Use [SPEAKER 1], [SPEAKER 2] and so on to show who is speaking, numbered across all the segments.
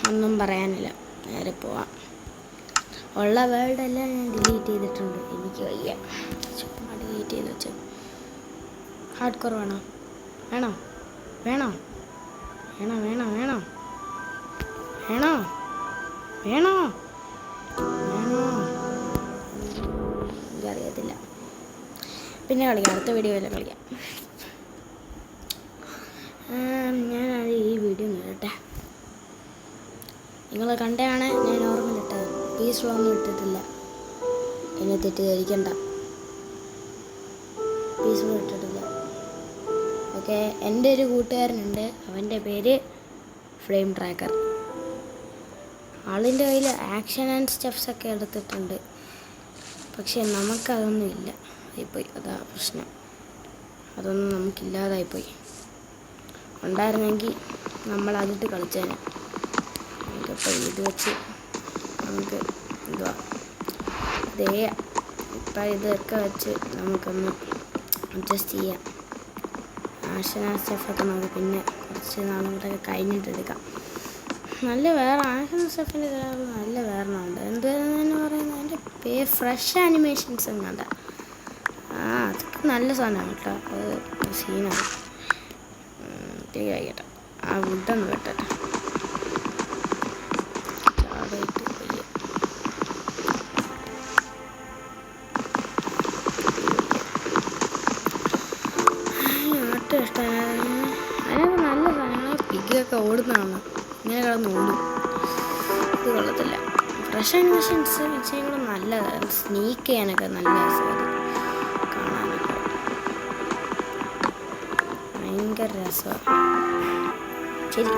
[SPEAKER 1] ഒന്നും പറയാനില്ല, നേരെ പോവാം. ഉള്ള വേൾഡെല്ലാം ഞാൻ ഡിലീറ്റ് ചെയ്തിട്ടുണ്ട്. എനിക്ക് വയ്യ, ചുമ്മാ ഡിലീറ്റ് ചെയ്ത് വെച്ചു. ഹാർഡ് കോർ വേണോ? വേണോ വേണോ വേണോ വേണോ വേണോ വേണോ വേണോ വേണോ എനിക്കറിയത്തില്ല. പിന്നെ കളിക്കാം, അടുത്ത വീഡിയോയിലും കളിക്കാം. ഞാനത് ഈ വീഡിയോ നേരട്ടെ. നിങ്ങൾ കണ്ടാണ് ഞാൻ ഓർമ്മയിലിട്ടത്. പീസ് ഒന്നും ഇട്ടിട്ടില്ല, എന്നെ തെറ്റിദ്ധരിക്കണ്ട. പീസ് ഇട്ടിട്ടില്ല. ഓക്കെ, എൻ്റെ ഒരു കൂട്ടുകാരനുണ്ട്, അവൻ്റെ പേര് ഫ്ലെയിം ട്രാക്കർ. ആളിൻ്റെ കയ്യിൽ ആക്ഷൻ ആൻഡ് സ്റ്റെപ്സൊക്കെ എടുത്തിട്ടുണ്ട്, പക്ഷെ നമുക്കതൊന്നും ഇല്ല. ആയിപ്പോയി, അതാ പ്രശ്നം. അതൊന്നും നമുക്കില്ലാതായിപ്പോയി. ഉണ്ടായിരുന്നെങ്കിൽ നമ്മൾ അതിട്ട് കളിച്ചേനെ. നമുക്കിപ്പോൾ ഇത് വെച്ച് നമുക്ക് എന്തുവാ ഇപ്പം ഇതൊക്കെ വെച്ച് നമുക്കൊന്ന് അഡ്ജസ്റ്റ് ചെയ്യാം. ആക്ഷൻ ആൻഡ് സ്റ്റെഫൊക്കെ നമുക്ക് പിന്നെ കുറച്ച് നാളും കൂടെ കഴിഞ്ഞിട്ടെടുക്കാം. നല്ല വേറെ ആക്ഷൻ സ്റ്റെഫിൻ്റെ നല്ല വേറെണ്ണമുണ്ട്. എന്തെന്ന് പറയുന്നത് അതിൻ്റെ ഫ്രഷ് ആനിമേഷൻസ് എങ്ങാണ്ട. അതൊക്കെ നല്ല സാധനമാണ് കേട്ടോ. അത് സീനാണ്. തീ കഴിക്കട്ടെ, ആ വുഡൊന്ന് വെട്ടട്ടെ. ആട്ടും ഇഷ്ടമാണ്. അതിനൊക്കെ നല്ല സാധനങ്ങൾ. പിഗൊക്കെ ഓടുന്നതാണ്, ഇങ്ങനെ കിടന്ന് ഓടും. ഇത് കൊള്ളത്തില്ല. ഫ്രഷ് ആനിമേഷൻസ് വെച്ചാൽ കൂടെ നല്ലതാണ്. സ്നീക്ക് ചെയ്യാനൊക്കെ നല്ല രസമാണ്, കാണാനൊക്കെ ഭയങ്കര രസമാണ്. ശരി,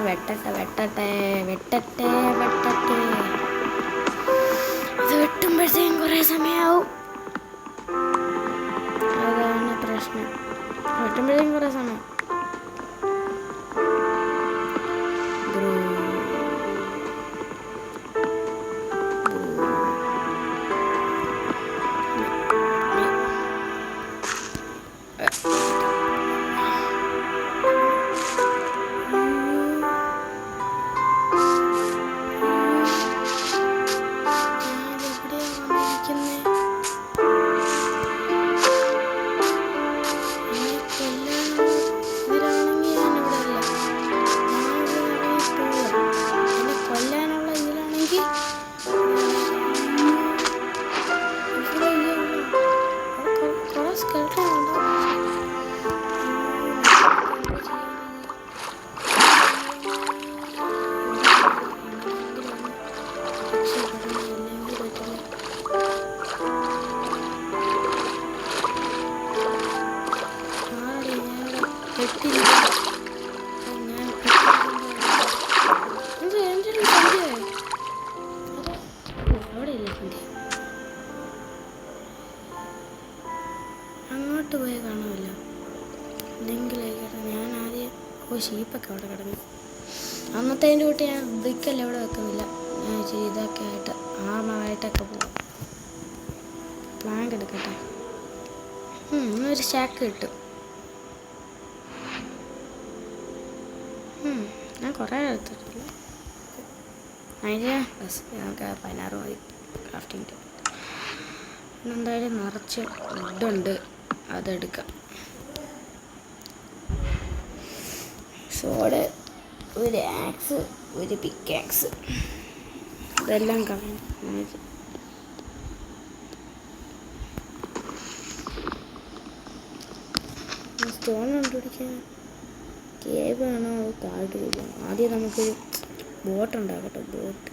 [SPEAKER 1] വെട്ടട്ടെ വെട്ടട്ടെ വെട്ടട്ടെ വെട്ടട്ടെ. ഇത് വെട്ടുമ്പോഴത്തേക്കും കുറേ സമയമാവും. അതാണ് പ്രശ്നം, വെട്ടുമ്പോഴത്തേക്കും കുറേ സമയം. അങ്ങോട്ട് പോയി കാണുമല്ലോ എന്തെങ്കിലായിക്കോട്ടെ. ഞാൻ ആദ്യം ഷീപ്പൊക്കെ അവിടെ കിടന്നു. അന്നത്തേൻ്റെ കൂട്ടി ഞാൻ ബ്രിക്കല്ല ഇവിടെ വെക്കുന്നില്ല. ഞാൻ ഇതൊക്കെ ആയിട്ട് ആർമറായിട്ടൊക്കെ പോകും. പ്ലാങ്ക് എടുക്കട്ടെ. ഒരു സ്റ്റാക്ക് കിട്ടും. ഞാൻ കുറേ എടുത്തിട്ടില്ല. അതിന് നമുക്ക് 16 മതി ക്രാഫ്റ്റിംഗ്. എന്തായാലും നിറച്ച് വുഡുണ്ട്, അതെടുക്കാം. സോഡ്, ഒരു ആക്സ്, ഒരു പിക്കാക്സ്, ഇതെല്ലാം കളയും. സ്റ്റോൺ കണ്ടുപിടിക്കാൻ കേവ് ആണോ കാർഡ് രൂപമാണ്. ആദ്യം നമുക്കൊരു ബോട്ട് ഉണ്ടാകട്ടെ. ബോട്ട്,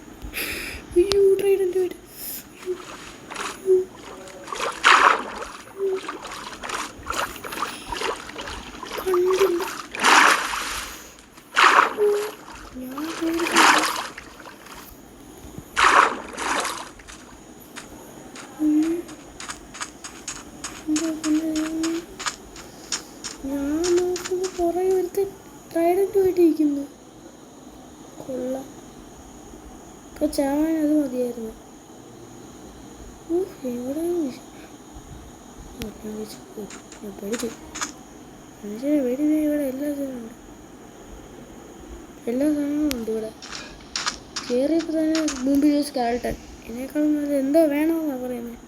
[SPEAKER 1] അയ്യോ ട്രെയിനിൻ്റെ വീട്. കണ്ടില്ല ഞാൻ നോക്കുമ്പോൾ കുറേ ഒരുത്ത് ട്രൈഡൻറ്റ് പോയിട്ടിരിക്കുന്നു. കൊള്ളാം. ഇപ്പോൾ ചാവാൻ അത് മതിയായിരുന്നു. എവിടെ പേടിച്ചു. മനുഷ്യനെ പേടി ഇവിടെ എല്ലാ സ്ഥലമുണ്ട്. എല്ലാ സാധനങ്ങളും ഉണ്ട് ഇവിടെ. കയറിയപ്പോൾ തന്നെ മുമ്പിൽ ഒരു സ്കാൽട്ടൻ. എന്നെക്കാളും അത് എന്തോ വേണമെന്നാണ് പറയുന്നത്.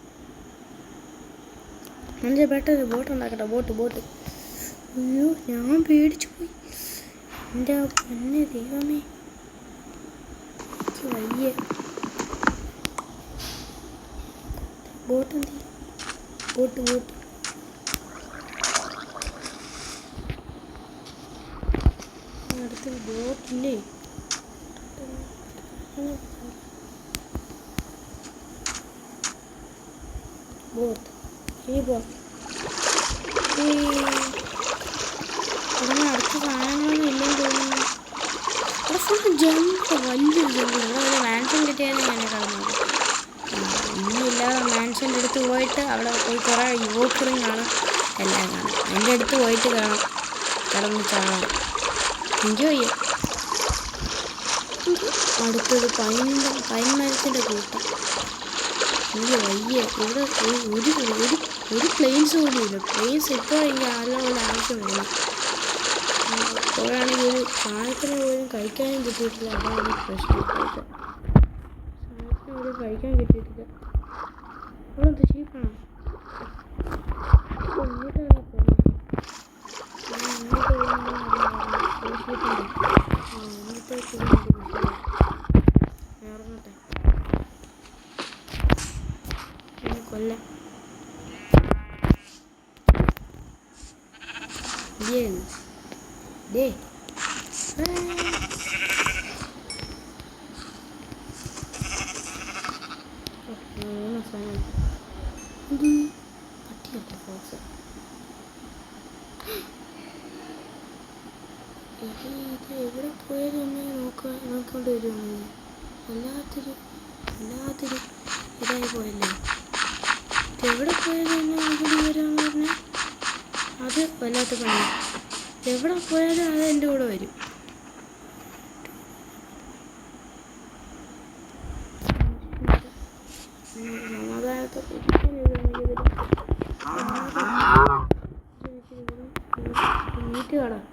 [SPEAKER 1] എൻ്റെ പെട്ടെന്ന് ബോട്ട് ഉണ്ടാക്കട്ടെ. ബോട്ട്. അയ്യോ ഞാൻ പേടിച്ചു പോയി. എൻ്റെ പൊന്നെ ദൈവമേ, എനിക്ക് വയ്യ. ബോട്ട് എന്ത്? ബോട്ട് അടുത്ത് ബോട്ടില്ലേ? ബോട്ട് ഇവിടെ അടുത്ത സാധനങ്ങളൊന്നും ഇല്ലെന്ന് തോന്നുന്നു. ഇവിടെ ഫുൾ ജമ്പ്, വലിയൊരു ജമ്പ്. ഇവിടെ ഒരു മാൻഷൻ കിട്ടിയാലും ഞാൻ കളഞ്ഞത്. ഒന്നുമില്ലാതെ മാൻഷൻ്റെ അടുത്ത് പോയിട്ട് അവിടെ പോയി കുറേ യുവോക്കറും കാണും, എല്ലാം കാണും. അതിൻ്റെ അടുത്ത് പോയിട്ട് കാണാം കിടന്ന് ചാകാം. എൻജോയ് ചെയ്യാം. അടുത്തത് പൈൻ മരത്തിൻ്റെ കൂട്ടം. എനിക്ക് വയ്യ. ഇവിടെ ഒരു പ്ലെയിൻസ് പോലും ഇല്ല. പ്ലെയിൻസ് ഇപ്പോൾ എനിക്ക് ആരെല്ലാം ആവശ്യം വരുന്നു. ഇപ്പോഴാണെങ്കിൽ ഒരു സാധനത്തിന് പോലും കഴിക്കാനും കിട്ടിയിട്ടില്ല. അതാണ് എനിക്ക് പ്രശ്നം. സാധനത്തിന് പോലും കഴിക്കാൻ കിട്ടിയിട്ടില്ല. ഇവിടെ എന്ത് ഷീപ്പാണോ? ഇങ്ങോട്ടാണ് പോകുന്നത്. ഇറങ്ങട്ടെ. കൊല്ലം ഡേ പട്ടിയല്ല ഫോക്സ്. ഇത് എവിടെ പോയാലും എന്നെ നോക്കൊണ്ട് വരുമോ? വല്ലാത്തൊരു ഇതായി പോയല്ലേ. എവിടെ പോയാലും എന്നെ നോക്കി വരാമെന്ന് പറഞ്ഞാൽ അത് വല്ലാത്ത പണിയാണ്. എവിടെ പോയാലും അത് എൻ്റെ കൂടെ വരും. സമാധാനത്തോടെ നീറ്റ് കാണാം.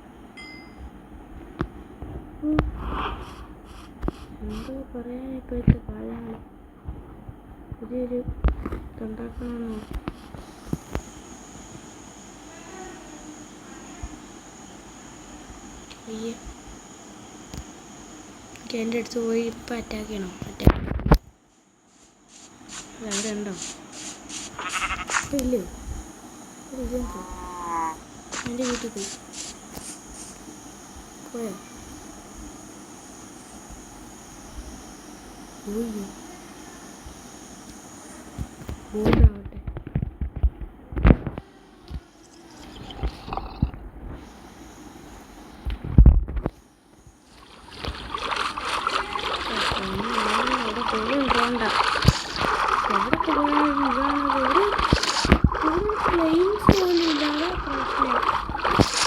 [SPEAKER 1] എന്തോ പറയാൻ ഇപ്പോഴത്തെ കാര്യങ്ങൾ. പുതിയൊരു ഉണ്ടാക്കണമെന്നോ? അയ്യേ, എൻ്റെ അടുത്ത് പോയി ഇപ്പം അറ്റാക്ക് ചെയ്യണോ? അവിടെ ഉണ്ടോ? ഇല്ലേ? എൻ്റെ വീട്ടിൽ പോയോ? ബോണ്ടാവട്ടെ.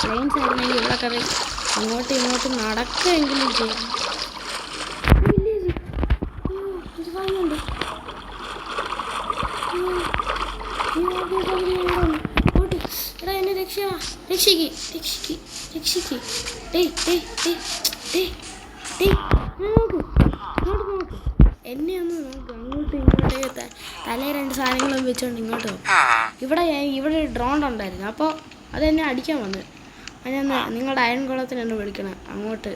[SPEAKER 1] പ്ലെയിൻസ് ആയിരുന്നെങ്കിൽ ഇവിടെ കറി അങ്ങോട്ടും ഇങ്ങോട്ടും നടക്കെങ്കിലും ചെയ്യാം. എടാ എന്നെ രക്ഷിക്ക്. നോക്ക് എന്നെ ഒന്ന് നോക്ക്. അങ്ങോട്ടും ഇങ്ങോട്ടേ തലേ രണ്ട് സാധനങ്ങളും വെച്ചോണ്ട് ഇങ്ങോട്ട് പോകും. ഇവിടെ ഡ്രോൺ ഉണ്ടായിരുന്നു. അപ്പോൾ അതെന്നെ അടിക്കാൻ വന്നു. അതിനൊന്ന് നിങ്ങളുടെ അയൺ കുളത്തിന് എന്നെ വിളിക്കണം. അങ്ങോട്ട്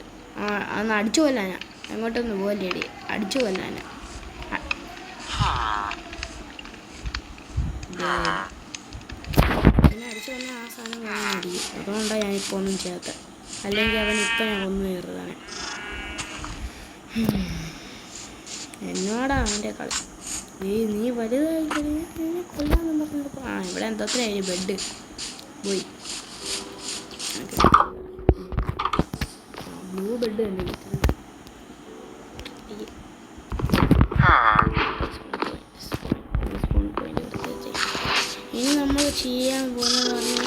[SPEAKER 1] അന്ന് അടിച്ചു കൊല്ലാനാ. അങ്ങോട്ടൊന്ന് പോലെ അടിച്ചു കൊല്ലാനാ. എന്നെ അടിച്ചു കൊല്ലാൻ ആ സാധനം വേണം അടിക്കും. അതുകൊണ്ടാണ് ഞാനിപ്പോൾ ഒന്നും ചെയ്യാത്ത. അല്ലെങ്കിൽ അവൻ ഇപ്പം ഞാൻ ഒന്നും കയറുതാണ്. എന്നോടാ അവൻ്റെ കളി. നീ വലുതായി കഴിഞ്ഞാൽ നിന്നെ കൊല്ലാമെന്ന് പറഞ്ഞപ്പോൾ ഇവിടെ എന്തോത്തിനായി ബെഡ് പോയി. ബ്ലൂ ബെഡ് തന്നെ കിട്ടുന്നത്. ഇനി നമ്മൾ ചെയ്യാൻ പോകുന്നത് പറഞ്ഞാൽ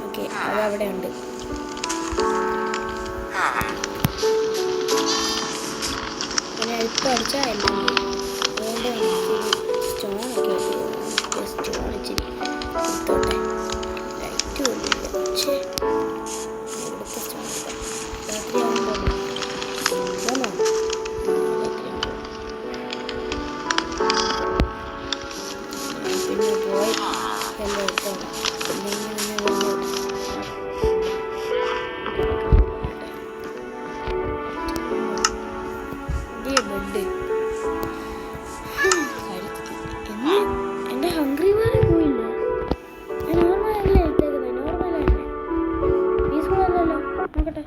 [SPEAKER 1] ഓക്കെ അതവിടെ ഉണ്ട്. പിന്നെ ഇപ്പം അടിച്ചാൽ എല്ലാം അതുകൊണ്ട് സ്റ്റോണൊക്കെ സ്റ്റോൺ ഇച്ചിരി എടുത്തോട്ടെ. ലൈറ്റ് കൊണ്ട് കേട്ടോ, അല്ലെങ്കിൽ തന്നെ വലിയ ബെഡ് എൻ്റെ ഹംഗ്രി വേറെ പോയില്ല. ഞാൻ നോർമലല്ലേ ഇട്ടേക്കുന്നത്, നോർമലല്ലേ, പീസ്ഫുൾ അല്ലല്ലോ. നോക്കട്ടെ,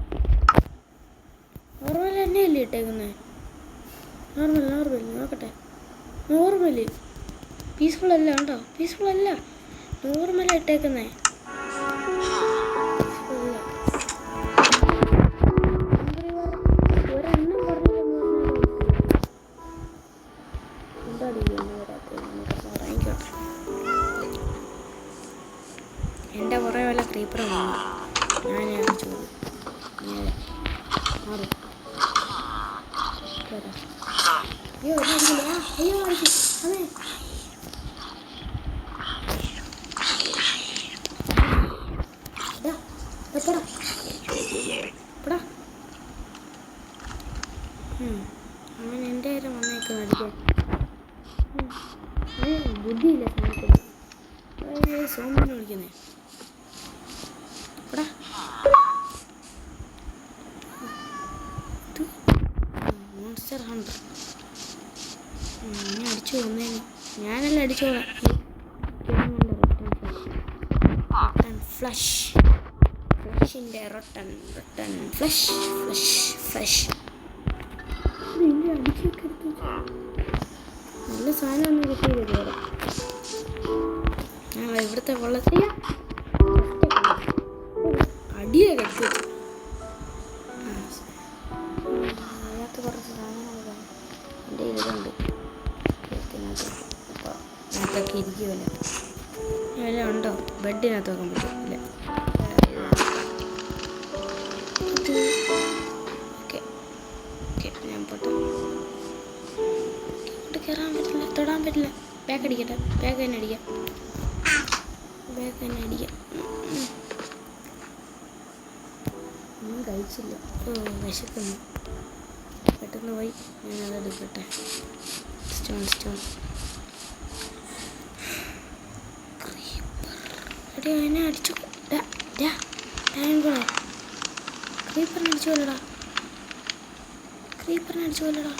[SPEAKER 1] നോർമൽ തന്നെയല്ലേ ഇട്ടേക്കുന്നത്? നോർമൽ നോക്കട്ടെ, നോർമല് പീസ്ഫുൾ അല്ല കേട്ടോ, പീസ്ഫുൾ അല്ല, നോർമലാണ് ഇട്ടേക്കുന്നേ. എൻ്റെ കുറേ വല്ല ക്രീപ്പർ ഞാൻ അടിച്ചു മാറി. അയ്യോ അയ്യോ അതെ അങ്ങനെ എൻ്റെ കാര്യം വന്നേക്കുന്നു അടിക്കാൻ. ബുദ്ധിയില്ല സാധനത്തിന്, സോമനെ വിളിക്കുന്നേ. മോൺസ്റ്റർ ഹണ്ടർ ഞാൻ അടിച്ചു കൊന്നേന്, ഞാനല്ല അടിച്ചോളാം. ഫ്ലഷ് ഫ്ലഷിൻ്റെ റൊട്ടൻ ഫ്ലഷ് ഫ്ലഷ് ഫ്ലഷ് അടിച്ചൊക്കെ എടുത്തു. നല്ല സാധനമൊന്നും കിട്ടിയില്ല ഇവിടെ. ഞങ്ങൾ ഇവിടുത്തെ വെള്ളത്തിൽ അടിയെ കെട്ടി അതിനകത്ത് കുറച്ച് സാധനങ്ങൾ എൻ്റെ ഇതുണ്ട്. അപ്പോൾ അതിനകത്തൊക്കെ ഇരിക്കുമല്ലോ, എല്ലാം ഉണ്ടോ? ബെഡിനകത്ത് വെക്കാൻ പറ്റില്ല. ഓക്കെ ഓക്കെ, ഞാൻ പോട്ടെ. ഇങ്ങോട്ട് കയറാൻ പറ്റില്ല, തൊടാൻ പറ്റില്ല. ബാക്ക് അടിക്കട്ടെ, ബാക്ക് തന്നെ അടിക്കാം, ബാക്ക് തന്നെ അടിക്കാം. ഒന്നും കഴിച്ചില്ല, വിശക്കുന്നു. പെട്ടെന്ന് പോയി ഞാനതെടുക്കട്ടെ. സ്റ്റോൺ എടേ എന്നെ അടിച്ചു, ക്രീപ്പറിനെ അടിച്ചു കൊല്ലടാ, ക്രീപ്പറിനെ അടിച്ചു കൊല്ലടാ.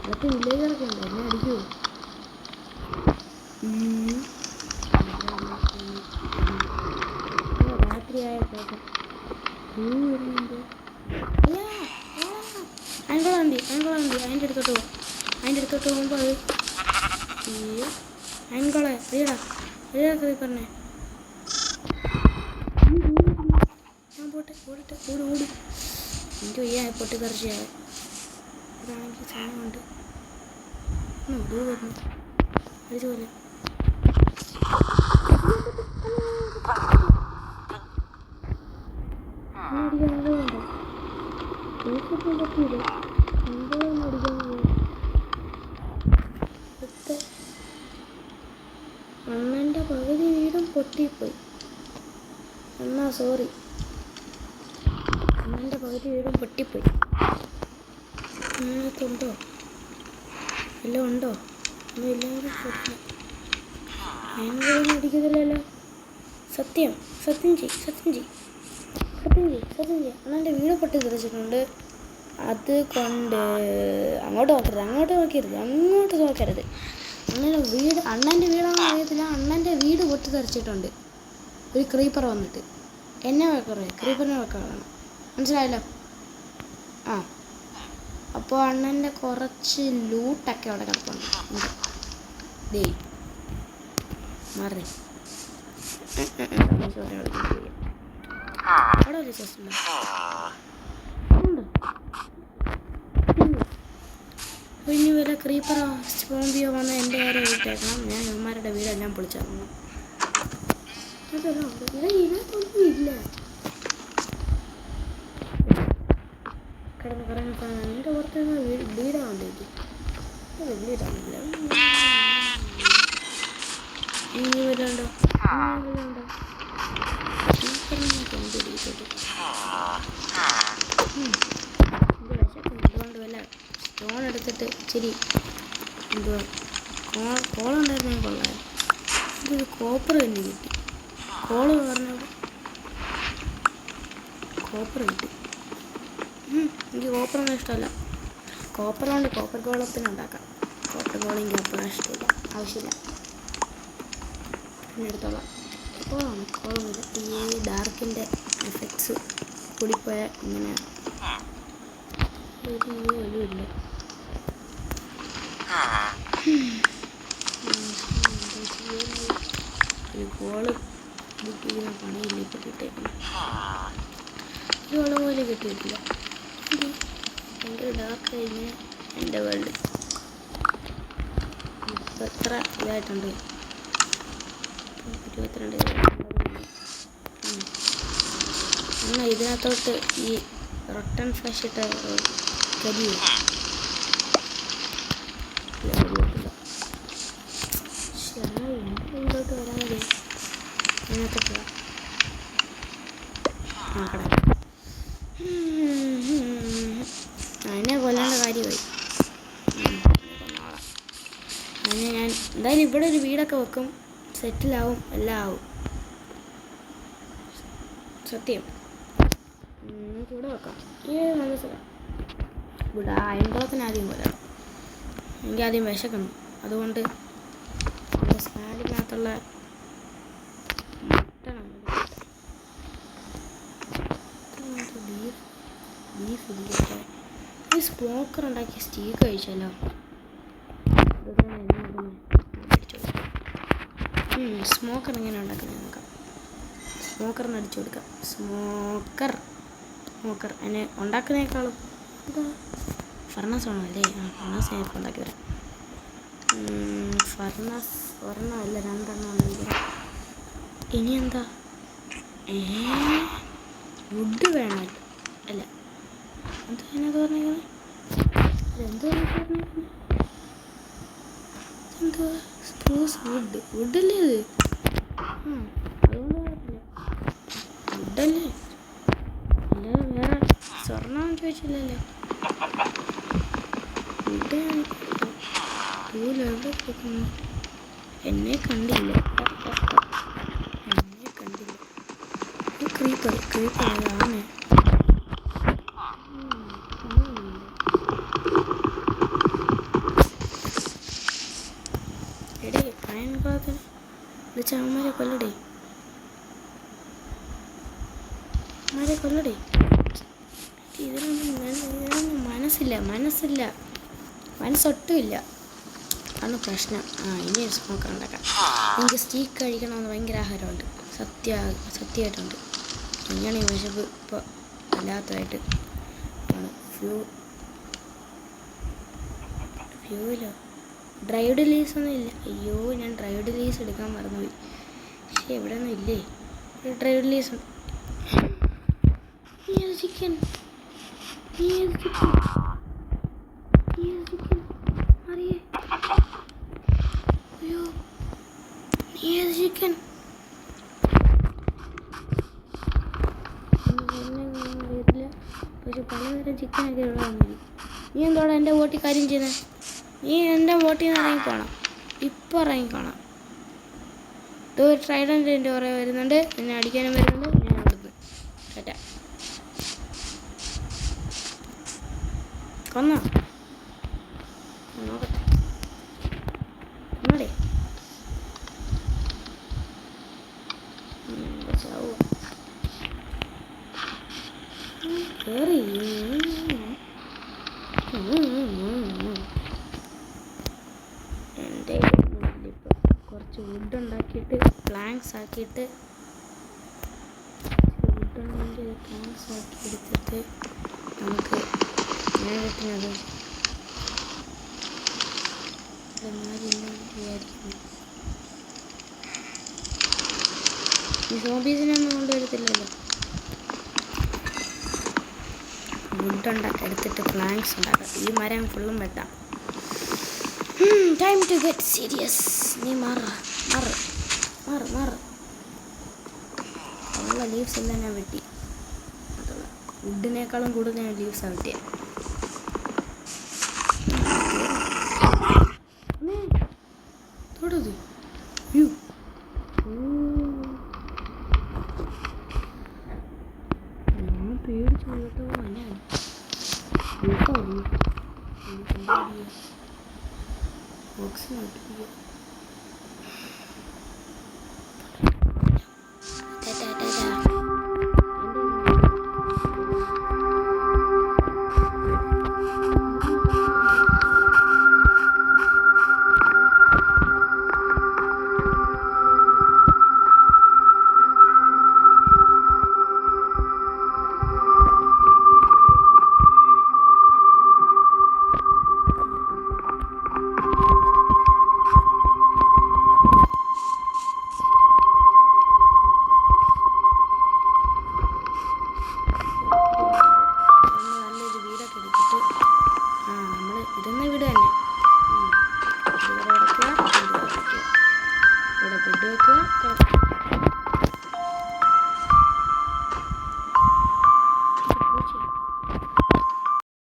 [SPEAKER 1] അതൊക്കെ വില്ലേജൊക്കെ ഉണ്ട്, എന്നെ അടിക്കൂ. രാത്രിയായ ശേഷം വരുന്നുണ്ട്. അയൻകുളന്തി അതിൻ്റെ അടുത്തോട്ട് പോകും. അതിൻ്റെ അടുത്തോട്ട് പോകുമ്പോൾ അത് അയൻകുളെ അറിയടാ ക്രീപ്പറിനെ. ഞാൻ പോട്ടെ ഓടി എനിക്ക് വയ്യ പൊട്ടിത്തെറിച്ചാണ്. ഇതാണെങ്കിൽ സാധനമുണ്ട്, ഇത് വരുന്നു അടിച്ചു പോലെ. അണ്ണൻ്റെ പകുതി വീടും പൊട്ടിപ്പോയി. സോറി, അണ്ണൻ്റെ പകുതി വീടും പൊട്ടിപ്പോയി. അതിനകത്തുണ്ടോ എല്ലാം ഉണ്ടോ? ഒന്നും ഇല്ലെങ്കിൽ അതിനൊന്നും അടിക്കുന്നില്ലല്ലോ. സത്യം ചെയ് അണ്ണൻ്റെ വീട് പൊട്ടി തെറിച്ചിട്ടുണ്ട്. അതുകൊണ്ട് അങ്ങോട്ട് നോക്കരുത്. അണ്ണൻ്റെ വീടാണെന്ന് അറിയത്തില്ല. അണ്ണൻ്റെ വീട് പൊട്ടി തെറിച്ചിട്ടുണ്ട്. ഒരു ക്രീപ്പർ വന്നിട്ട് എന്നെ ക്രീപ്പറിനെ വെക്കണം, മനസ്സിലായല്ലോ? ആ, അപ്പോൾ അണ്ണൻ്റെ കുറച്ച് ലൂട്ടൊക്കെ അവിടെ കിടപ്പുണ്ട്. ദേ മാറി അവിടെ ഒരു ചെസ്റ്റ് ഇനി വല്ല ക്രീപ്പറോ സ്പോംബിയോ വന്ന് എൻ്റെ കാര്യം വിട്ടേക്കണം. ഞാൻ ഇവന്മാരുടെ വീടെല്ലാം പൊളിച്ചിറങ്ങണം. ഇതിനകത്തൊന്നും ഇല്ല. കിടന്ന് പറയുന്ന സാധനം എൻ്റെ പുറത്ത് വീടാവുണ്ടേക്ക് വീടാവില്ല. ഇനി വരുന്നുണ്ടോ? അതുകൊണ്ട് വല്ല സ്റ്റോൺ എടുത്തിട്ട് ഇച്ചിരി എന്തുവാ കോളുണ്ടായിരുന്നെങ്കിൽ കൊള്ളാം. ഇതൊരു കോപ്പർ തന്നെ കിട്ടി. കോള് പറഞ്ഞവിടെ കോപ്പർ കിട്ടി. എനിക്ക് കോപ്പറൊന്നും ഇഷ്ടമല്ല. കോപ്പർ കൊണ്ട് കോപ്പർ ഗോളത്തിന് ഉണ്ടാക്കാം. കോപ്പർ ഗോളിങ് അത്ര ഇഷ്ടമില്ല, ആവശ്യമില്ല. പിന്നെ എടുത്തോളാം. കോളമില്ല. ഈ ഡാർക്കിൻ്റെ എഫക്ട്സ് കൂടിപ്പോയാൽ ഇങ്ങനെ ഒന്നുമില്ല. ഒരു ഗോള് ബുക്ക് ചെയ്യുന്ന പണിയില്ല ഇപ്പോൾ കിട്ടിയേക്കണം. ഒരു ഗോള് പോലും കിട്ടിയിട്ടില്ല. ഭയങ്കര ഡാർക്ക് കഴിഞ്ഞ് എൻ്റെ വേൾഡ് ഇപ്പം എത്ര ഇതായിട്ടുണ്ട്? 22 എന്നാൽ ഇതിനകത്തോട്ട് ഈ റൊട്ടൻ ഫ്ലഷ് ഇട്ട കരിയും ഉള്ളിലോട്ട് വരാൻ മതി. അതിനകത്തോട്ട് നോക്കണം. അതിനെ കൊല്ലേണ്ട കാര്യമായി. അതിന് ഞാൻ എന്തായാലും ഇവിടെ ഒരു വീടൊക്കെ വെക്കും, സെറ്റിലാവും, എല്ലാം ആവും. സത്യം. നമുക്ക് ഇവിടെ വെക്കാം. നല്ല സ്ഥലം. ഇവിടെ അയൻകുളത്തിന് ആദ്യം പോരാ. എനിക്ക് ആദ്യം വിശക്കണം. അതുകൊണ്ട് സ്പാഡിനകത്തുള്ള മട്ടണം ബീഫ് ഇരിക്കട്ടെ. ഈ സ്മോക്കർ ഉണ്ടാക്കിയ സ്റ്റീക്ക് കഴിച്ചല്ലോ. സ്മോക്കർ എങ്ങനെ ഉണ്ടാക്കുന്നത് നോക്കാം. സ്മോക്കറിന് അടിച്ചു കൊടുക്കാം. സ്മോക്കർ അതിനെ ഉണ്ടാക്കുന്നതിനേക്കാളും ഫർണസ് ആണോ അല്ലേ? ഫർണസ് ഞാൻ ഇപ്പോൾ ഉണ്ടാക്കി വരാം. ഫർണസ് ഒരെണ്ണമല്ല, 2 ഉണ്ടെങ്കിൽ ഇനി എന്താ? വുഡ് വേണം. അല്ല എന്താ അതിനകത്ത് പറഞ്ഞേക്കുന്നത്? എന്തുവാ സ്പ്രൂസ് വുഡല്ലേ ഇത്? അതുകൊണ്ട് കുഴപ്പമില്ല. വുഡല്ലേ, അല്ലാതെ വേറെ സ്വർണ്ണം ചോദിച്ചില്ലല്ലേ. വുഡ് എവിടെ കൊടുക്കുന്നു? എന്നെ കണ്ടില്ല. ക്രീപ്പർ ആണ്. എടേ അയൻകുളത്തിന് വിളിച്ച അവന്മാരെ കൊല്ലടേ. ഇതിനൊന്നും മനസ്സൊട്ടുമില്ല. അതാണ് പ്രശ്നം. ഇനി ഒരു സ്മോക്കർ ഉണ്ടാക്കാം. എനിക്ക് സ്റ്റീക്ക് കഴിക്കണമെന്ന് ഭയങ്കര ആഹാരമുണ്ട്. സത്യമായിട്ടുണ്ട്. ഇങ്ങനെ ഈ വിശപ്പ് ഇപ്പോൾ വല്ലാത്തതായിട്ട് ആണ്. ഫ്യൂലോ ഡ്രൈഡ് ലീവ്സ് ഒന്നും ഇല്ല. അയ്യോ, ഞാൻ ഡ്രൈഡ് ലീവ്സ് എടുക്കാൻ മറന്നുപോയി. പക്ഷേ ഇവിടെ ഒന്നും ഇല്ലേ ഡ്രൈഡ് ലീവ്സ്? ചിക്കൻ അറിയേ? അയ്യോ, ചിക്കൻ വീട്ടില്ല. പക്ഷെ പലതരം ചിക്കനൊക്കെ ഇവിടെ വന്നില്ല. നീ എന്തോടാ എൻ്റെ വോട്ടിൽ കാര്യം ചെയ്യുന്നത്? നീ എൻ്റെ വോട്ടിൽ നിന്ന് ഇറങ്ങിക്കോണം. ഇപ്പം ഇറങ്ങിക്കോണം. ട്രൈഡൻ്റ് എൻ്റെ കുറേ വരുന്നുണ്ട്, എന്നെ അടിക്കാനും വരുന്നുണ്ട്. ഞാൻ അവിടുന്ന് കേട്ടാ കൊന്നോ നോക്കട്ടെ. ഒന്നൂടെ ചാവുക കയറി. എൻ്റെ ഇപ്പം കുറച്ച് വുഡ് ഉണ്ടാക്കിയിട്ട് പ്ലാങ്ക്സ് ആക്കിയിട്ട് പ്ലാങ്ക്സ് ആക്കി എടുത്തിട്ട് നമുക്ക് നേരിട്ടിനത് വിചാരിക്കുന്നു. ഈ സോംബീസിനൊന്നും കൊണ്ടുവരത്തില്ലല്ലോ. വുഡ് ഉണ്ടാക്കി എടുത്തിട്ട് പ്ലാങ്ക്സ് ഉണ്ടാക്കാം. ഈ മരം ഫുള്ളും വെട്ടാം. Time to get serious. നീ മാറ്. ഉള്ള ലീവ്സ് എല്ലാം ഞാൻ വെട്ടി. അതുള്ള വുഡിനേക്കാളും കൂടുതൽ ഞാൻ ലീവ്സാണ് വെട്ടിയത്. എവിടെ ഇത്? അയ്യോ ഞാൻ പേടിച്ച് വന്നിട്ട് വന്നെയാണ്. ബോക്സിനകത്ത്